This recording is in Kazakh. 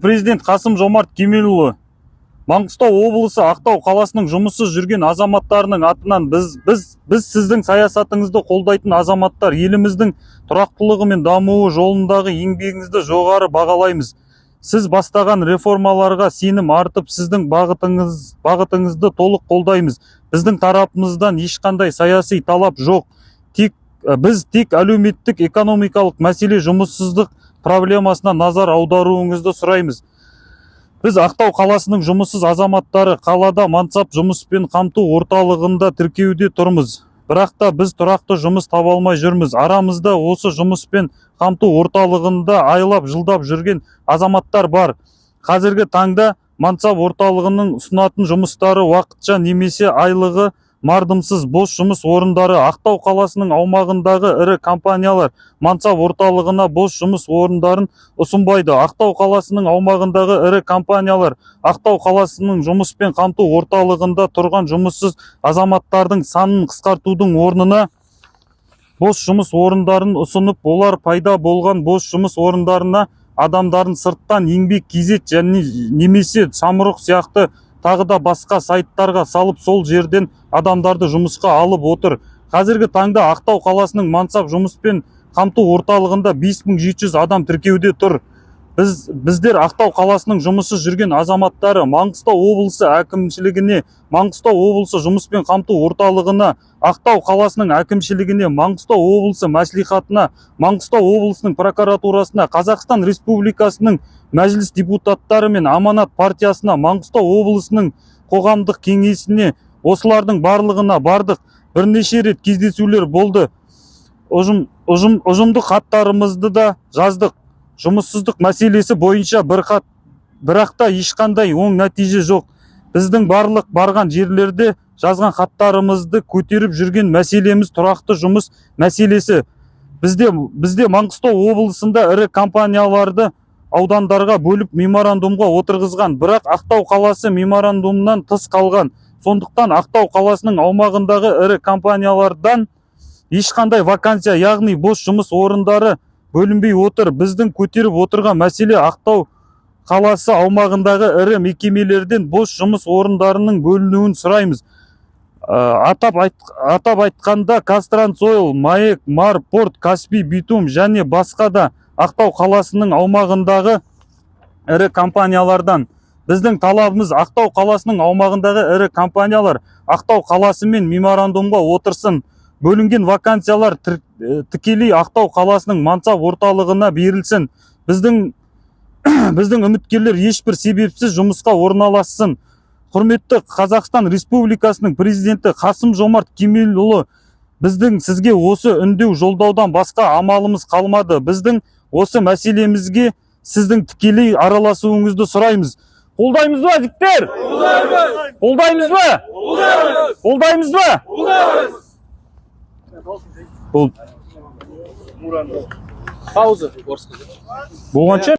Президент Қасым-Жомарт Кемелұлы, Маңғыстау облысы Ақтау қаласының жұмыссыз жүрген азаматтарының атынан біз сіздің саясатыңызды қолдайтын азаматтар, еліміздің тұрақтылығы мен дамуы жолындағы еңбегіңізді жоғары бағалаймыз. Сіз бастаған реформаларға сенім артып, сіздің бағытыңызды толық қолдаймыз. Біздің тарапымыздан ешқандай саяси талап жоқ. Біз тек әлеуметтік экономикалық мәселе, жұмыссыздық проблемасына назар аударуыңызды сұраймыз. Біз Ақтау қаласының жұмыссыз азаматтары қалада мансап жұмыспен қамту орталығында тіркеуде тұрмыз. Бірақ та біз тұрақты жұмыс таба алмай жүрміз. Арамызда осы жұмыспен қамту орталығында айлап жылдап жүрген азаматтар бар. Қазіргі таңда мансап орталығының ұсынатын жұмыстары уақытша немесе айлығы мардымсыз бос жұмыс орындары. Ақтау қаласының аумағындағы ірі компаниялар мансап орталығына бос жұмыс орындарын ұсынбайды. Ақтау қаласының аумағындағы ірі компаниялар Ақтау қаласының жұмыспен қамту орталығында тұрған жұмыссыз азаматтардың санын қысқартудың орнына бос жұмыс орындарын ұсынып, олар пайда болған бос жұмыс орындарына адамдарын сырттан еңбек кезет және немесе самұрық сияқты тағы да басқа сайттарға салып, сол жерден адамдарды жұмысқа алып отыр. Қазіргі таңда Ақтау қаласының мансап жұмыспен қамту орталығында 5700 адам тіркеуде тұр. Біздер Ақтау қаласының жұмыссыз жүрген азаматтары Маңғыстау облысы әкімшілігіне, Маңғыстау облысы жұмыспен қамту орталығына, Ақтау қаласының әкімшілігіне, Маңғыстау облысы мәслихатына, Маңғыстау облысының прокуратурасына, Қазақстан Республикасының мәжіліс депутаттары мен Аманат партиясына, Маңғыстау облысының қоғамдық кеңесіне, осылардың барлығына бардық. Бірнеше рет кездесулер болды. Ұжымдық хаттарымызды да жаздық. Жұмыссыздық мәселесі бойынша бірақ та ешқандай оң нәтиже жоқ. Біздің барлық барған жерлерде жазған хаттарымызды көтеріп жүрген мәселеміз тұрақты жұмыс мәселесі. Бізде Маңғыстау облысында ірі компанияларды аудандарға бөліп меморандумға отырғызған, бірақ Ақтау қаласы меморандумнан тыс қалған. Сондықтан Ақтау қаласының аумағындағы ірі компаниялардан ешқандай вакансия, яғни бос жұмыс орындары бөлінбей отыр. Біздің көтеріп отырған мәселе Ақтау қаласы аумағындағы ірі мекемелерден бос жұмыс орындарының бөлінуін сұраймыз. Атап айтқанда Казтрансойл, Маек, Мар, Порт, Каспий, Битум және басқа да Ақтау қаласының аумағындағы ірі компаниялардан. Біздің талабымыз Ақтау қаласының аумағындағы ірі компаниялар Ақтау қаласымен меморандумға отырсын. Бөлінген вакансиялар тікелей Ақтау қаласының мансап орталығына берілсін. Біздің үміткерлер ешбір себепсіз жұмысқа орналассын. Құрметті Қазақстан Республикасының президенті Қасым-Жомарт Кемелұлы, біздің сізге осы үндеу жолдаудан басқа амалымыз қалмады. Біздің осы мәселемізге сіздің тікелей араласуыңызды сұраймыз. Қолдаймыз ба, жігіттер? Қолдаймыз ба? Қолдаймыз ба? Пауза. Болғанша